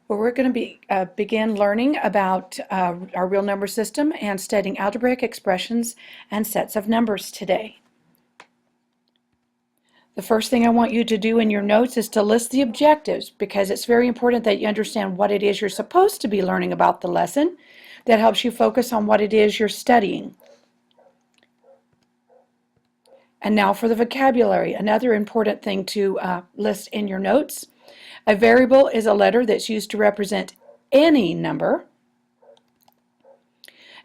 where we're going to begin learning about our real number system and studying algebraic expressions and sets of numbers today. The first thing I want you to do in your notes is to list the objectives, because it's very important that you understand what it is you're supposed to be learning about the lesson. That helps you focus on what it is you're studying. And now for the vocabulary, another important thing to list in your notes. A variable is a letter that's used to represent any number.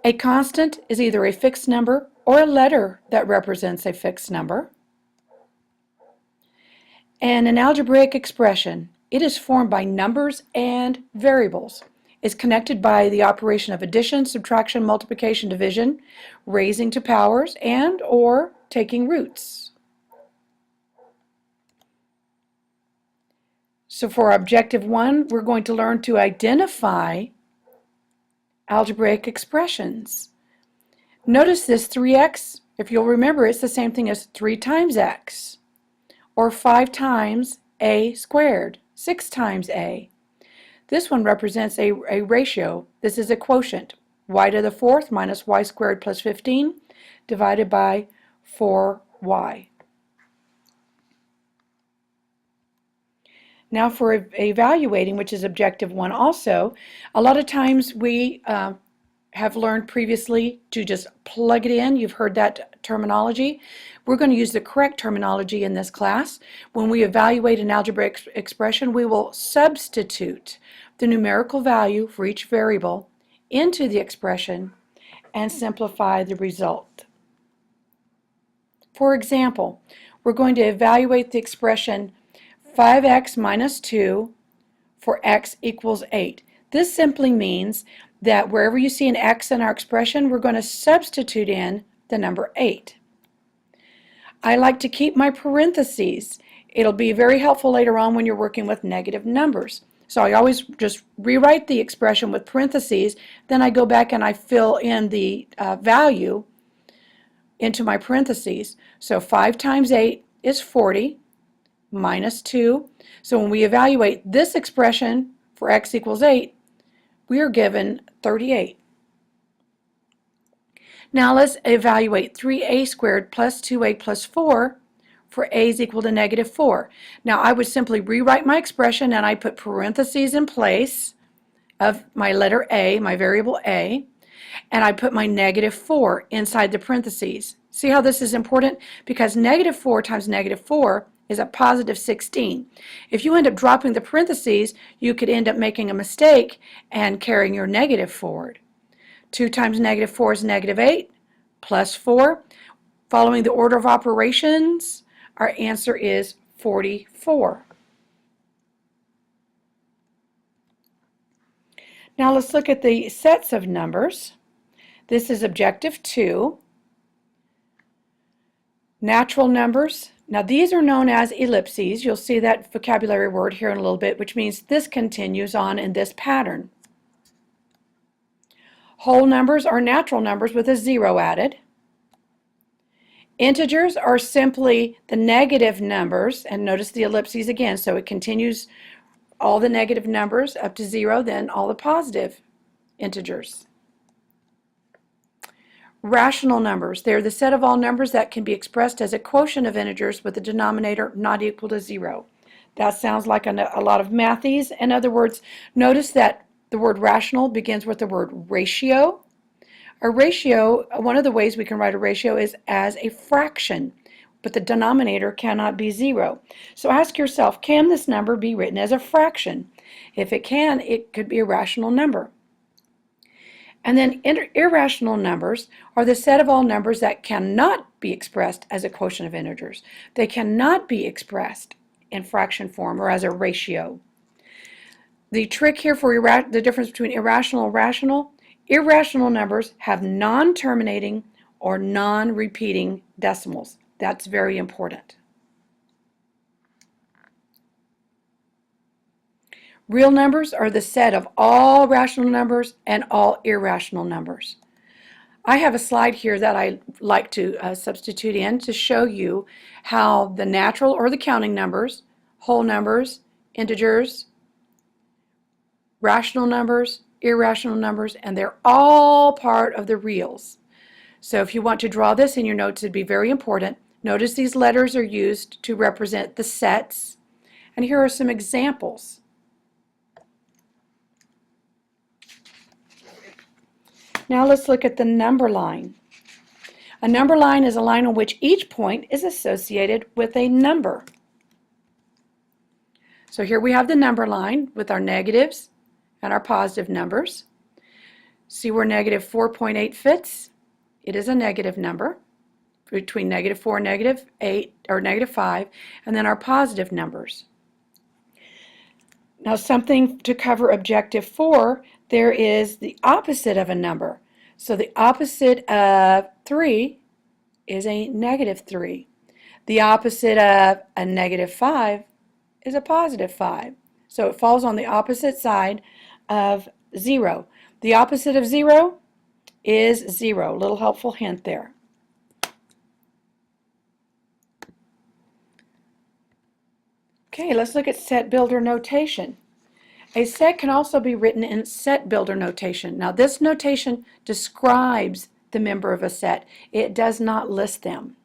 A constant is either a fixed number or a letter that represents a fixed number. And an algebraic expression, it is formed by numbers and variables. It's connected by the operation of addition, subtraction, multiplication, division, raising to powers, and or taking roots. So for objective 1, we're going to learn to identify algebraic expressions. Notice this 3x, if you'll remember, it's the same thing as 3 times x, or 5 times a squared, 6 times a. This one represents a ratio. This is a quotient, y to the 4th minus y squared plus 15 divided by 4y. Now for evaluating, which is objective 1 also, a lot of times we have learned previously to just plug it in. You've heard that terminology. We're going to use the correct terminology in this class. When we evaluate an algebraic expression, we will substitute the numerical value for each variable into the expression and simplify the result. For example, we're going to evaluate the expression 5x minus 2 for x equals 8. This simply means that wherever you see an x in our expression, we're going to substitute in the number 8. I like to keep my parentheses. It'll be very helpful later on when you're working with negative numbers. So I always just rewrite the expression with parentheses, then I go back and I fill in the value into my parentheses. So 5 times 8 is 40 minus 2. So when we evaluate this expression for x equals 8, we are given 38. Now let's evaluate 3a squared plus 2a plus 4 for a is equal to negative 4. Now I would simply rewrite my expression and I put parentheses in place of my letter a, my variable a, and I put my negative 4 inside the parentheses. See how this is important? Because negative 4 times negative 4 is a positive 16. If you end up dropping the parentheses, you could end up making a mistake and carrying your negative forward. 2 times negative 4 is negative 8, plus 4. Following the order of operations, our answer is 44. Now let's look at the sets of numbers. This is objective 2. Natural numbers. Now these are known as ellipses. You'll see that vocabulary word here in a little bit, which means this continues on in this pattern. Whole numbers are natural numbers with a 0 added. Integers are simply the negative numbers, and notice the ellipses again, so it continues all the negative numbers up to 0, then all the positive integers. Rational numbers, they're the set of all numbers that can be expressed as a quotient of integers with a denominator not equal to 0. That sounds like a lot of mathies. In other words, notice that the word rational begins with the word ratio. A ratio, one of the ways we can write a ratio is as a fraction, but the denominator cannot be 0. So ask yourself, can this number be written as a fraction? If it can, it could be a rational number. And then irrational numbers are the set of all numbers that cannot be expressed as a quotient of integers. They cannot be expressed in fraction form or as a ratio. The trick here for the difference between irrational and rational, irrational numbers have non-terminating or non-repeating decimals. That's very important. Real numbers are the set of all rational numbers and all irrational numbers. I have a slide here that I like to substitute in to show you how the natural or the counting numbers, whole numbers, integers, rational numbers, irrational numbers, and they're all part of the reals. So if you want to draw this in your notes, it'd be very important. Notice these letters are used to represent the sets. And here are some examples. Now let's look at the number line. A number line is a line on which each point is associated with a number. So here we have the number line with our negatives and our positive numbers. See where negative 4.8 fits? It is a negative number between negative 4 and negative 8 or negative 5, and then our positive numbers. Now something to cover objective 4, there is the opposite of a number. So the opposite of 3 is a negative 3. The opposite of a negative 5 is a positive 5. So it falls on the opposite side of 0. The opposite of 0 is 0. Little helpful hint there. Okay, let's look at set builder notation. A set can also be written in set builder notation. Now this notation describes the member of a set. It does not list them.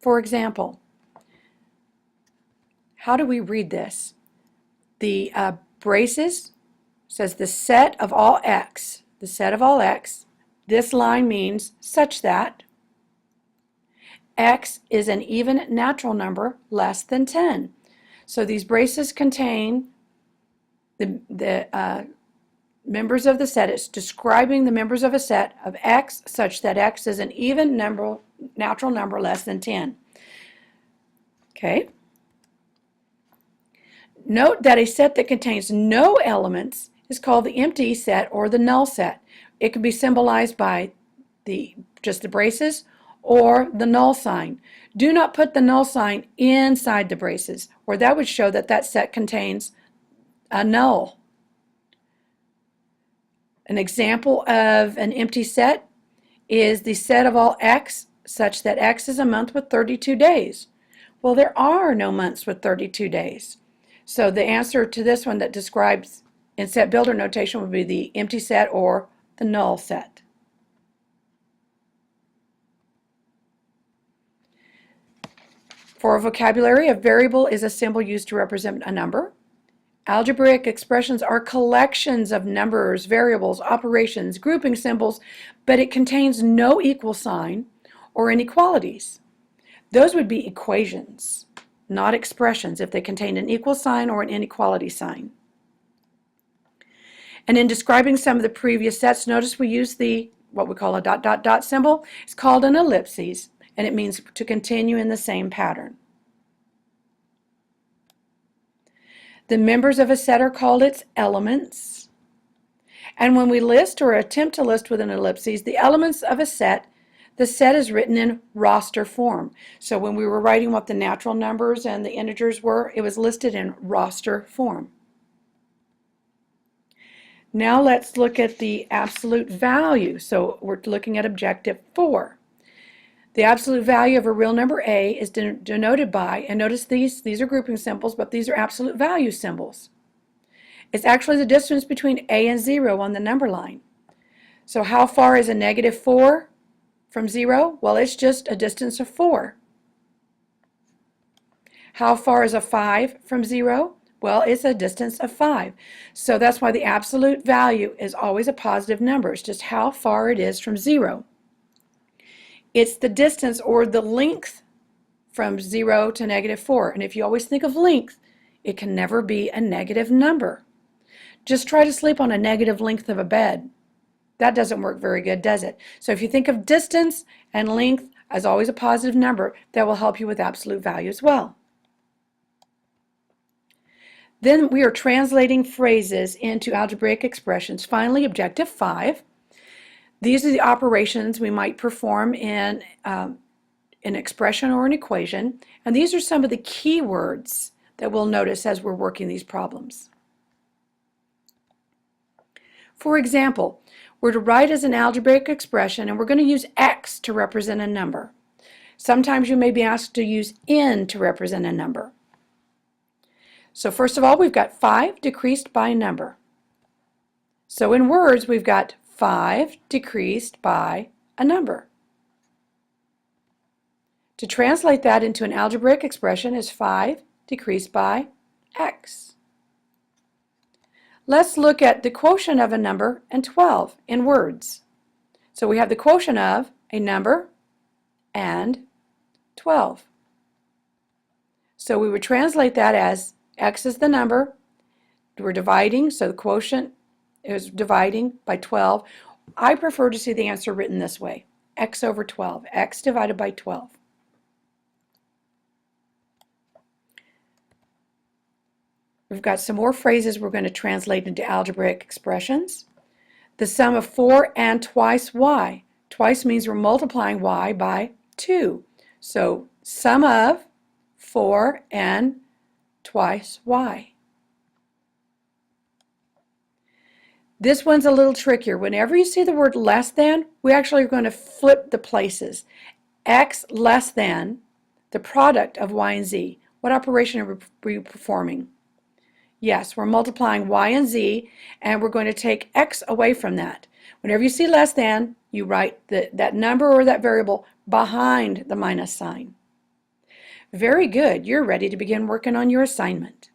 For example, how do we read this? The braces says the set of all x. The set of all x. This line means such that x is an even natural number less than 10. So these braces contain the members of the set. It's describing the members of a set of x such that x is an even natural number less than 10. Okay. Note that a set that contains no elements is called the empty set or the null set. It can be symbolized by just the braces or the null sign. Do not put the null sign inside the braces, or that would show that that set contains a null. An example of an empty set is the set of all x such that x is a month with 32 days. Well, there are no months with 32 days. So the answer to this one that describes in set builder notation would be the empty set or the null set. For vocabulary, a variable is a symbol used to represent a number. Algebraic expressions are collections of numbers, variables, operations, grouping symbols, but it contains no equal sign or inequalities. Those would be equations, not expressions, if they contained an equal sign or an inequality sign. And in describing some of the previous sets, notice we use what we call a dot, dot, dot symbol. It's called an ellipses, and it means to continue in the same pattern. The members of a set are called its elements. And when we list or attempt to list with an ellipses, the elements of a set, the set is written in roster form. So when we were writing what the natural numbers and the integers were, it was listed in roster form. Now let's look at the absolute value. So we're looking at objective 4. The absolute value of a real number a is denoted by, and notice these are grouping symbols, but these are absolute value symbols. It's actually the distance between a and 0 on the number line. So how far is a negative 4 from 0? Well, it's just a distance of 4. How far is a 5 from 0? Well, it's a distance of 5. So that's why the absolute value is always a positive number. It's just how far it is from 0. It's the distance or the length from 0 to negative 4. And if you always think of length, it can never be a negative number. Just try to sleep on a negative length of a bed. That doesn't work very good, does it? So if you think of distance and length as always a positive number, that will help you with absolute value as well. Then we are translating phrases into algebraic expressions. Finally, objective 5. These are the operations we might perform in an expression or an equation, and these are some of the key words that we'll notice as we're working these problems. For example, we're to write as an algebraic expression, and we're going to use x to represent a number. Sometimes you may be asked to use n to represent a number. So first of all, we've got 5 decreased by a number. So in words, we've got 5 decreased by a number. To translate that into an algebraic expression is 5 decreased by x. Let's look at the quotient of a number and 12 in words. So we have the quotient of a number and 12. So we would translate that as x is the number, we're dividing, so the quotient is dividing by 12. I prefer to see the answer written this way, x over 12, x divided by 12. We've got some more phrases we're going to translate into algebraic expressions. The sum of 4 and twice y. Twice means we're multiplying y by 2. So sum of 4 and twice y. This one's a little trickier. Whenever you see the word less than, we actually are going to flip the places. X less than the product of y and z. What operation are we performing? Yes, we're multiplying y and z, and we're going to take x away from that. Whenever you see less than, you write that number or that variable behind the minus sign. Very good. You're ready to begin working on your assignment.